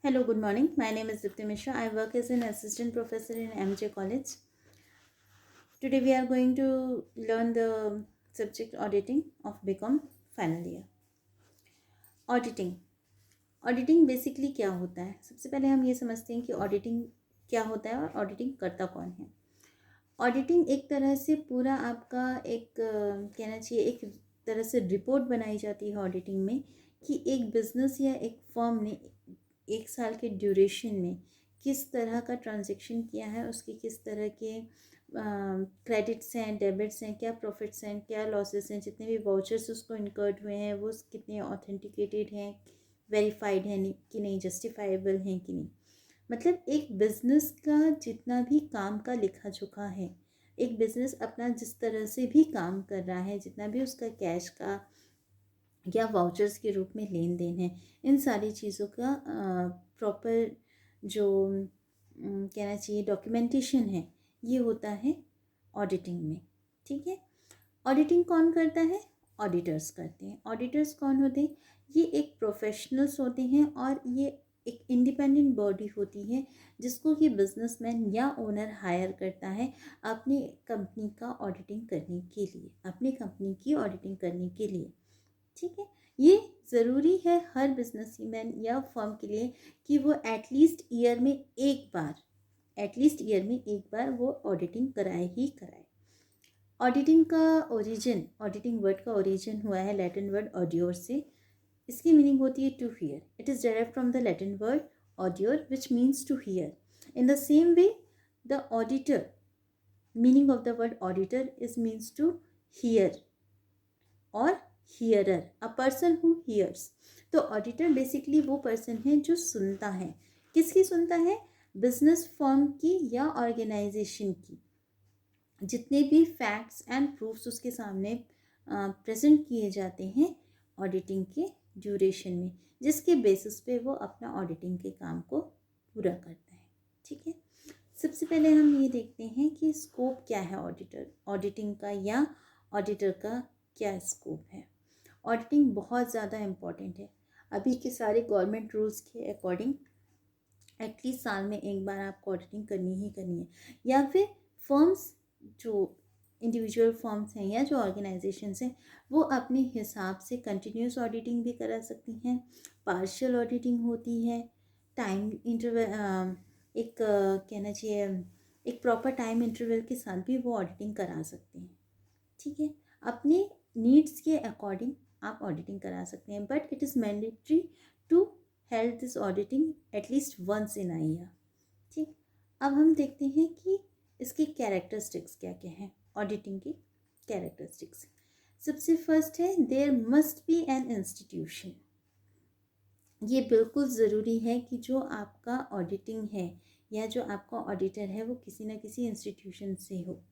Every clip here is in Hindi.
Hello, good morning. My name is Dipti Mishra. I work as an assistant professor in MJ College. Today we are going to learn the subject auditing of BCom final year. Auditing. Auditing basically क्या होता है? सबसे पहले हम ये समझते हैं कि ऑडिटिंग क्या होता है और ऑडिटिंग करता कौन है। ऑडिटिंग एक तरह से पूरा आपका एक कहना चाहिए एक तरह से रिपोर्ट बनाई जाती है ऑडिटिंग में कि एक बिजनेस या एक फर्म ने एक साल के ड्यूरेशन में किस तरह का ट्रांजैक्शन किया है, उसके किस तरह के क्रेडिट्स हैं, डेबिट्स हैं, क्या प्रॉफिट्स हैं, क्या लॉसेस हैं, जितने भी वाउचर्स उसको इनकर्ड हुए हैं वो कितने ऑथेंटिकेटेड हैं, वेरीफाइड हैं कि नहीं, जस्टिफाइबल हैं कि नहीं। मतलब एक बिज़नेस का जितना भी काम का लिखा जोखा है, एक बिज़नेस अपना जिस तरह से भी काम कर रहा है, जितना भी उसका कैश का या वाउचर्स के रूप में लेन देन है, इन सारी चीज़ों का प्रॉपर जो कहना चाहिए डॉक्यूमेंटेशन है, ये होता है ऑडिटिंग में। ठीक है। ऑडिटिंग कौन करता है? ऑडिटर्स करते हैं। ऑडिटर्स कौन होते हैं? ये एक प्रोफेशनल्स होते हैं और ये एक इंडिपेंडेंट बॉडी होती है जिसको कि बिजनेसमैन या ओनर हायर करता है अपनी कंपनी का ऑडिटिंग करने के लिए, अपनी कंपनी की ऑडिटिंग करने के लिए। ठीक है। ये ज़रूरी है हर बिजनेसमैन या फर्म के लिए कि वो एटलीस्ट ईयर में एक बार वो ऑडिटिंग कराए ही कराए। ऑडिटिंग का ओरिजिन, ऑडिटिंग वर्ड का ओरिजिन हुआ है लैटिन वर्ड ऑडियोर से। इसकी मीनिंग होती है to hear. It is direct from the Latin word audire which means to hear. In the same way the auditor, meaning of the word auditor is means to hear और hearer, a person who hears. तो ऑडिटर बेसिकली वो पर्सन है जो सुनता है। किसकी सुनता है? बिजनेस फर्म की या ऑर्गेनाइजेशन की। जितने भी फैक्ट्स एंड प्रूफ्स उसके सामने प्रेजेंट किए जाते हैं ऑडिटिंग के ड्यूरेशन में, जिसके बेसिस पे वो अपना ऑडिटिंग के काम को पूरा करता है। ठीक है। सबसे पहले हम ये देखते हैं कि स्कोप क्या है ऑडिटिंग का या ऑडिटर का क्या स्कोप है। ऑडिटिंग बहुत ज़्यादा इम्पॉर्टेंट है। अभी के सारे गवर्नमेंट रूल्स के अकॉर्डिंग एटलीस्ट साल में एक बार आपको ऑडिटिंग करनी ही करनी है। या फिर फर्म्स, जो इंडिविजुअल फर्म्स हैं या जो ऑर्गेनाइजेशंस हैं, वो अपने हिसाब से कंटिन्यूस ऑडिटिंग भी करा सकती हैं, पार्शियल ऑडिटिंग होती है, टाइम इंटरवल एक कहना चाहिए एक प्रॉपर टाइम इंटरवल के साथ भी वो ऑडिटिंग करा सकते हैं। ठीक है। अपने नीड्स के अकॉर्डिंग आप ऑडिटिंग करा सकते हैं, but it is mandatory to held this auditing at least once in a year. ठीक। अब हम देखते हैं कि इसकी कैरेक्टरिस्टिक्स क्या क्या हैं। ऑडिटिंग की कैरेक्टरिस्टिक्स, सबसे फर्स्ट है there must be an institution. ये बिल्कुल ज़रूरी है कि जो आपका ऑडिटिंग है या जो आपका ऑडिटर है वो किसी न किसी इंस्टीट्यूशन से हो,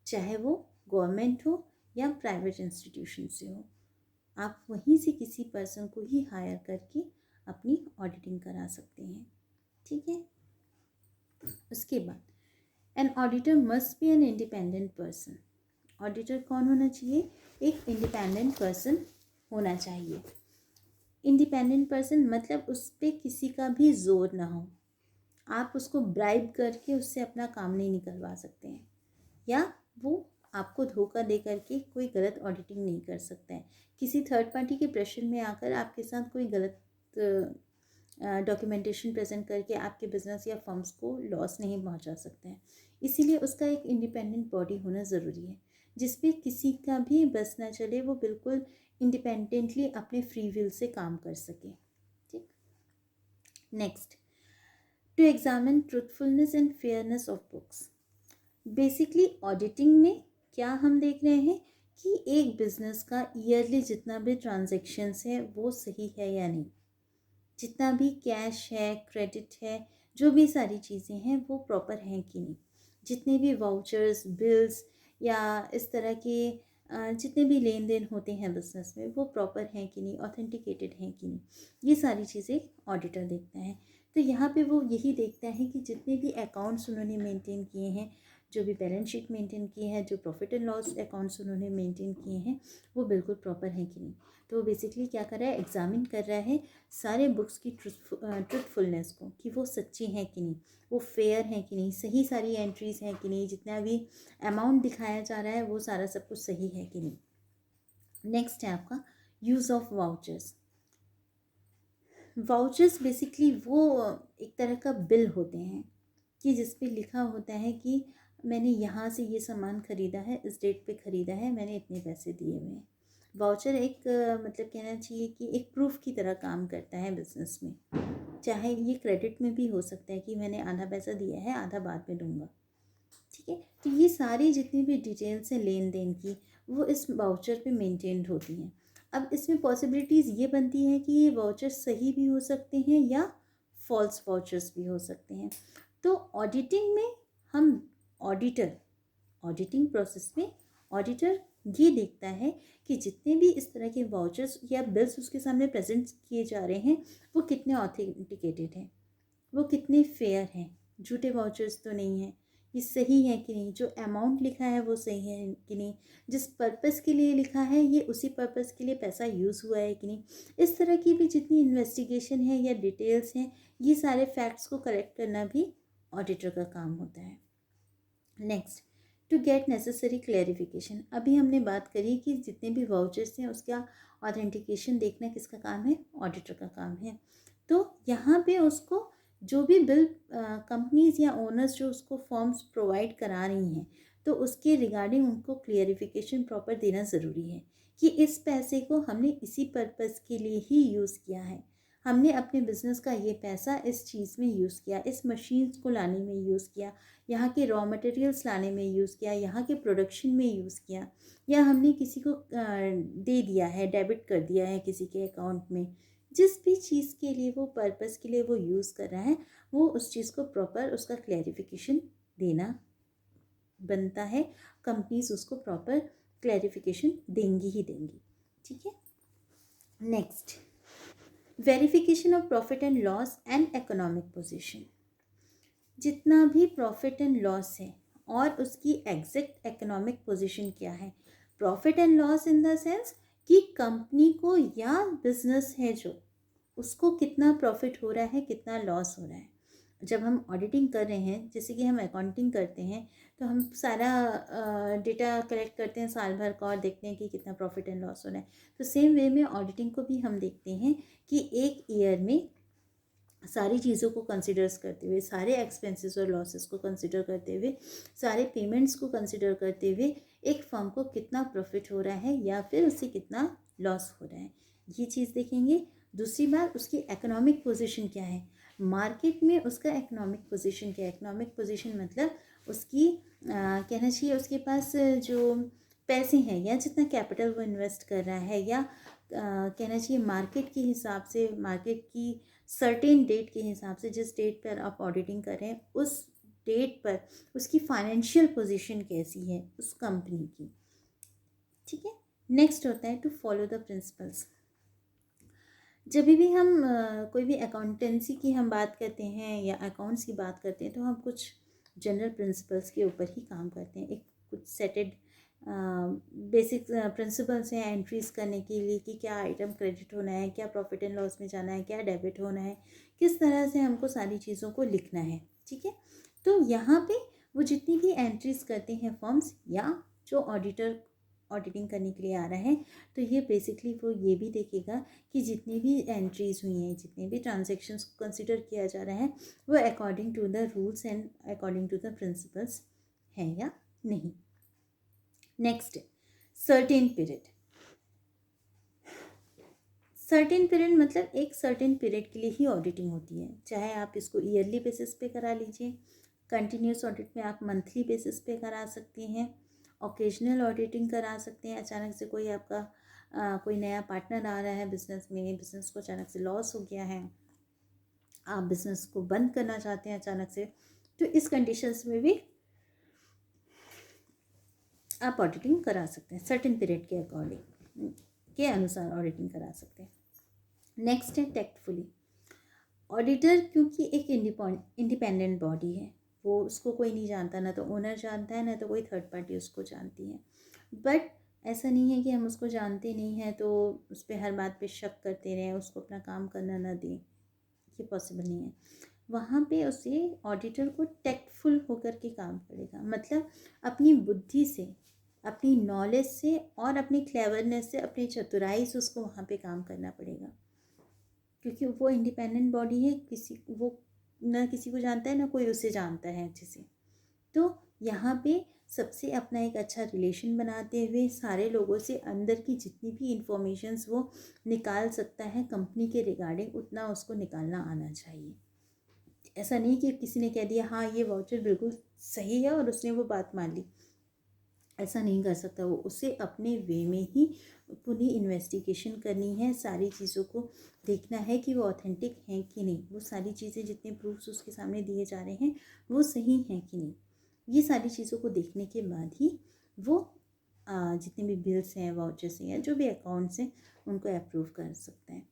चाहे वो गवर्नमेंट हो या प्राइवेट इंस्टीट्यूशन से हो। आप वहीं से किसी पर्सन को ही हायर करके अपनी ऑडिटिंग करा सकते हैं। ठीक है। उसके बाद an auditor must be an independent person. Auditor कौन होना चाहिए? एक इंडिपेंडेंट पर्सन होना चाहिए। इंडिपेंडेंट पर्सन मतलब उस पर किसी का भी जोर ना हो। आप उसको ब्राइब करके उससे अपना काम नहीं निकलवा सकते हैं, या वो आपको धोखा दे करके कोई गलत ऑडिटिंग नहीं कर सकता है। किसी थर्ड पार्टी के प्रेशर में आकर आपके साथ कोई गलत डॉक्यूमेंटेशन प्रेजेंट करके आपके बिजनेस या फर्म्स को लॉस नहीं पहुंचा सकते हैं। इसीलिए उसका एक इंडिपेंडेंट बॉडी होना ज़रूरी है जिसपे किसी का भी बस ना चले, वो बिल्कुल इंडिपेंडेंटली अपने फ्री विल से काम कर सके। ठीक। Next, to examine truthfulness and fairness of books. Basically auditing में क्या हम देख रहे हैं कि एक बिजनेस का ईयरली जितना भी ट्रांजैक्शंस है वो सही है या नहीं, जितना भी कैश है, क्रेडिट है, जो भी सारी चीज़ें हैं वो प्रॉपर हैं कि नहीं, जितने भी वाउचर्स, बिल्स या इस तरह के जितने भी लेन देन होते हैं बिजनेस में वो प्रॉपर हैं कि नहीं, ऑथेंटिकेटेड हैं कि नहीं, ये सारी चीज़ें ऑडिटर देखता है। तो यहाँ पे वो यही देखता है कि जितने भी अकाउंट्स उन्होंने मेंटेन किए हैं, जो भी बैलेंस शीट मेंटेन की है, जो प्रॉफिट एंड लॉस अकाउंट्स उन्होंने मेंटेन किए हैं, वो बिल्कुल प्रॉपर हैं कि नहीं। तो वो बेसिकली क्या कर रहा है, एग्जामिन कर रहा है सारे बुक्स की ट्रुथफुलनेस को, कि वो सच्ची हैं कि नहीं, वो फेयर हैं कि नहीं, सही सारी एंट्रीज हैं कि नहीं, जितना भी अमाउंट दिखाया जा रहा है वो सारा सब कुछ सही है कि नहीं। नेक्स्ट है आपका use of vouchers. Vouchers basically वो एक तरह का बिल होते हैं कि जिस पे लिखा होता है कि मैंने यहाँ से ये सामान ख़रीदा है, इस डेट पे ख़रीदा है, मैंने इतने पैसे दिए हुए हैं। वाउचर एक मतलब कहना चाहिए कि एक प्रूफ की तरह काम करता है बिज़नेस में। चाहे ये क्रेडिट में भी हो सकता है कि मैंने आधा पैसा दिया है, आधा बाद में दूंगा, ठीक है। तो ये सारी जितनी भी डिटेल्स हैं लेन देन की, वो इस वाउचर पे मेंटेन्ड होती हैं। अब इसमें पॉसिबिलिटीज़ ये बनती हैं कि ये वाउचर सही भी हो सकते हैं या फॉल्स वाउचर्स भी हो सकते हैं। तो ऑडिटिंग में हम ऑडिटिंग प्रोसेस में ऑडिटर ये देखता है कि जितने भी इस तरह के वाउचर्स या बिल्स उसके सामने प्रेजेंट किए जा रहे हैं वो कितने ऑथेंटिकेटेड हैं, वो कितने फेयर हैं, झूठे वाउचर्स तो नहीं हैं, ये सही है कि नहीं, जो अमाउंट लिखा है वो सही है कि नहीं, जिस पर्पस के लिए लिखा है ये उसी पर्पस के लिए पैसा यूज़ हुआ है कि नहीं। इस तरह की भी जितनी इन्वेस्टिगेशन है या डिटेल्स हैं, ये सारे फैक्ट्स को कलेक्ट करना भी ऑडिटर का काम होता है। Next, to get necessary clarification. अभी हमने बात करी कि जितने भी वाउचर्स हैं उसका ऑथेंटिकेशन देखना किसका काम है, ऑडिटर का काम है। तो यहाँ पे उसको जो भी बिल कंपनीज या ओनर्स जो उसको फॉर्म्स प्रोवाइड करा रही हैं, तो उसके रिगार्डिंग उनको क्लियरिफिकेशन प्रॉपर देना ज़रूरी है कि इस पैसे को हमने इसी पर्पज़ के लिए ही यूज़ किया है, हमने अपने बिज़नेस का ये पैसा इस चीज़ में यूज़ किया, इस मशीन्स को लाने में यूज़ किया, यहाँ के रॉ मटेरियल्स लाने में यूज़ किया, यहाँ के प्रोडक्शन में यूज़ किया, या हमने किसी को दे दिया है, डेबिट कर दिया है किसी के अकाउंट में। जिस भी चीज़ के लिए वो पर्पस के लिए वो यूज़ कर रहा है, वो उस चीज़ को प्रॉपर उसका क्लैरिफिकेशन देना बनता है। कंपनीज उसको प्रॉपर क्लैरिफिकेशन देंगी ही देंगी, ठीक है। Next, verification of profit and loss and economic position. जितना भी प्रॉफिट एंड लॉस है और उसकी एग्जैक्ट इकोनॉमिक पोजीशन क्या है। Profit and loss in the sense कि कंपनी को या बिजनेस है जो, उसको कितना प्रॉफिट हो रहा है, कितना लॉस हो रहा है। जब हम ऑडिटिंग कर रहे हैं, जैसे कि हम अकाउंटिंग करते हैं, तो हम सारा डेटा कलेक्ट करते हैं साल भर का और देखते हैं कि कितना प्रॉफिट एंड लॉस हो रहा है। तो सेम वे में ऑडिटिंग को भी हम देखते हैं कि एक ईयर में सारी चीज़ों को कंसिडर्स करते हुए, सारे एक्सपेंसेस और लॉसेस को कंसिडर करते हुए, सारे पेमेंट्स को कंसिडर करते हुए एक फर्म को कितना प्रॉफिट हो रहा है या फिर उससे कितना लॉस हो रहा है, ये चीज़ देखेंगे। दूसरी बात, उसकी इकोनॉमिक पोजीशन क्या है, मार्केट में उसका इकोनॉमिक पोजीशन क्या है। इकोनॉमिक पोजीशन मतलब उसकी कहना चाहिए उसके पास जो पैसे हैं या जितना कैपिटल वो इन्वेस्ट कर रहा है, या कहना चाहिए मार्केट के हिसाब से, मार्केट की सर्टेन डेट के हिसाब से, जिस डेट पर आप ऑडिटिंग कर रहे हैं उस डेट पर उसकी फाइनेंशियल पोजीशन कैसी है उस कंपनी की, ठीक है। नेक्स्ट होता है टू फॉलो द प्रिंसिपल्स। जब भी हम कोई भी अकाउंटेंसी की हम बात करते हैं या अकाउंट्स की बात करते हैं, तो हम कुछ जनरल प्रिंसिपल्स के ऊपर ही काम करते हैं। एक कुछ सेटेड बेसिक प्रिंसिपल्स हैं एंट्रीज करने के लिए कि क्या आइटम क्रेडिट होना है, क्या प्रॉफिट एंड लॉस में जाना है, क्या डेबिट होना है, किस तरह से हमको सारी चीज़ों को लिखना है, ठीक है। तो यहाँ पे वो जितनी भी एंट्रीज करते हैं फर्म्स या जो ऑडिटर ऑडिटिंग करने के लिए आ रहा है, तो ये बेसिकली वो ये भी देखेगा कि जितनी भी एंट्रीज हुई हैं, जितने भी ट्रांजैक्शंस को कंसिडर किया जा रहा है, वो according to the rules and according to the principles हैं या नहीं। Next, certain period. Certain period मतलब एक सर्टेन पीरियड के लिए ही ऑडिटिंग होती है, चाहे आप इसको ईयरली बेसिस पे करा लीजिए, कंटिन्यूस ऑडिट में आप मंथली बेसिस पे करा सकते हैं, ओकेजनल ऑडिटिंग करा सकते हैं। अचानक से कोई आपका कोई नया पार्टनर आ रहा है बिजनेस में, बिजनेस को अचानक से लॉस हो गया है, आप बिजनेस को बंद करना चाहते हैं अचानक से, तो इस कंडीशंस में भी आप ऑडिटिंग करा सकते हैं, सर्टेन पीरियड के अकॉर्डिंग के अनुसार ऑडिटिंग करा सकते हैं। नेक्स्ट है टैक्टफुली। ऑडिटर क्योंकि एक इंडिपेंडेंट बॉडी है, वो उसको कोई नहीं जानता, ना तो ओनर जानता है ना तो कोई थर्ड पार्टी उसको जानती है, बट ऐसा नहीं है कि हम उसको जानते नहीं हैं तो उस पर हर बात पे शक करते रहें, उसको अपना काम करना ना दें, ये पॉसिबल नहीं है। वहाँ पे उसे ऑडिटर को टेक्टफुल होकर के काम पड़ेगा, मतलब अपनी बुद्धि से, अपनी नॉलेज से और अपनी क्लेवरनेस से, अपनी चतुराई से उसको वहाँ पे काम करना पड़ेगा, क्योंकि वो इंडिपेंडेंट बॉडी है, वो ना किसी को जानता है ना कोई उसे जानता है अच्छे से। तो यहाँ पे सबसे अपना एक अच्छा रिलेशन बनाते हुए सारे लोगों से अंदर की जितनी भी इंफॉर्मेशंस वो निकाल सकता है कंपनी के रिगार्डिंग, उतना उसको निकालना आना चाहिए। ऐसा नहीं कि किसी ने कह दिया हाँ ये वाउचर बिल्कुल सही है और उसने वो बात मान ली, ऐसा नहीं कर सकता वो। उसे अपने वे में ही पूरी इन्वेस्टिगेशन करनी है, सारी चीज़ों को देखना है कि वो ऑथेंटिक हैं कि नहीं, वो सारी चीज़ें जितने प्रूफ्स उसके सामने दिए जा रहे हैं वो सही हैं कि नहीं, ये सारी चीज़ों को देखने के बाद ही वो जितने भी बिल्स हैं, वाउचर्स हैं या जो भी अकाउंट्स हैं उनको अप्रूव कर सकते हैं।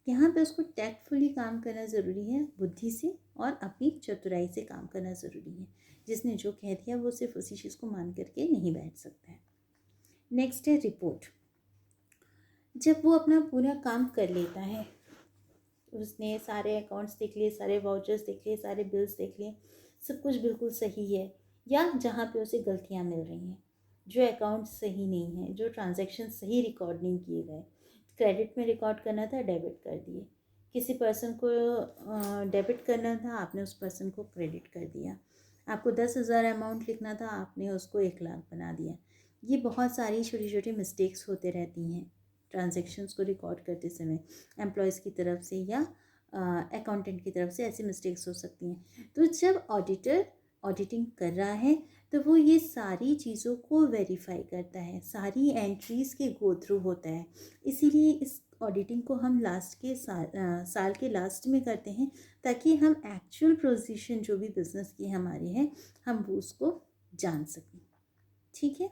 यहाँ पे उसको टैक्टफुली काम करना ज़रूरी है, बुद्धि से और अपनी चतुराई से काम करना ज़रूरी है। जिसने जो कह दिया वो सिर्फ उसी चीज़ को मान करके नहीं बैठ सकता है। नेक्स्ट है रिपोर्ट। जब वो अपना पूरा काम कर लेता है, उसने सारे अकाउंट्स देख लिए, सारे वाउचर्स देख लिए, सारे बिल्स देख लिए, सब कुछ बिल्कुल सही है, या जहाँ पे उसे गलतियाँ मिल रही हैं, जो अकाउंट सही नहीं है, जो ट्रांजैक्शन सही रिकॉर्ड नहीं किए गए, क्रेडिट में रिकॉर्ड करना था डेबिट कर दिए, किसी पर्सन को डेबिट करना था आपने उस पर्सन को क्रेडिट कर दिया, आपको 10,000 अमाउंट लिखना था आपने उसको 1,00,000 बना दिया। ये बहुत सारी छोटी छोटी मिस्टेक्स होते रहती हैं ट्रांजैक्शंस को रिकॉर्ड करते समय, एम्प्लॉयज़ की तरफ से या अकाउंटेंट की तरफ से ऐसी मिस्टेक्स हो सकती हैं। तो जब ऑडिटर ऑडिटिंग कर रहा है तो वो ये सारी चीज़ों को वेरीफाई करता है, सारी एंट्रीज़ के गो थ्रू होता है। इसीलिए इस ऑडिटिंग को हम साल के लास्ट में करते हैं, ताकि हम एक्चुअल पोजीशन जो भी बिज़नेस की हमारी है हम वो उसको जान सकें। ठीक है,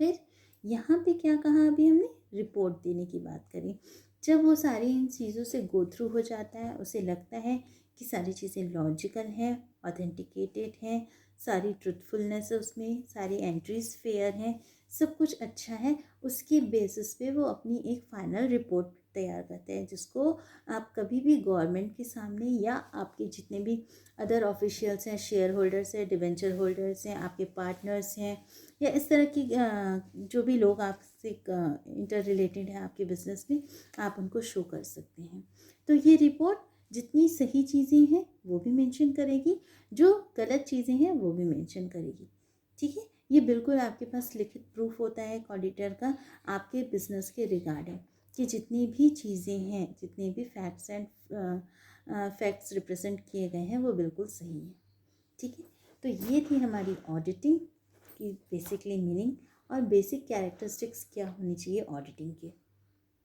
फिर यहाँ पे क्या कहा अभी हमने, रिपोर्ट देने की बात करी। जब वो सारी इन चीज़ों से गो थ्रू हो जाता है, उसे लगता है कि सारी चीज़ें लॉजिकल हैं, ऑथेंटिकेटेड हैं, सारी ट्रुथफुलनेस है उसमें, सारी एंट्रीज फेयर हैं, सब कुछ अच्छा है, उसके बेसिस पे वो अपनी एक फाइनल रिपोर्ट तैयार करते हैं, जिसको आप कभी भी गवर्नमेंट के सामने या आपके जितने भी अदर ऑफिशियल्स हैं, शेयर होल्डर्स हैं, डिवेंचर होल्डर्स हैं, आपके पार्टनर्स हैं, या इस तरह की जो भी लोग आपसे इंटर रिलेटेड है आपके बिजनेस में, आप उनको शो कर सकते हैं। तो ये रिपोर्ट जितनी सही चीज़ें हैं वो भी मेंशन करेगी, जो गलत चीज़ें हैं वो भी मेंशन करेगी। ठीक है, ये बिल्कुल आपके पास लिखित प्रूफ होता है एक ऑडिटर का आपके बिजनेस के रिगार्डिंग, कि जितनी भी चीज़ें हैं, जितने भी फैक्ट्स रिप्रेजेंट किए गए हैं वो बिल्कुल सही है। ठीक है, तो ये थी हमारी ऑडिटिंग की बेसिकली मीनिंग और बेसिक कैरेक्टरिस्टिक्स क्या होनी चाहिए ऑडिटिंग के।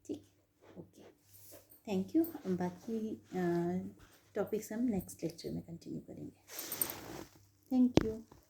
ठीक, ओके, थैंक यू। बाकी टॉपिक्स हम नेक्स्ट लेक्चर में कंटिन्यू करेंगे। Thank you.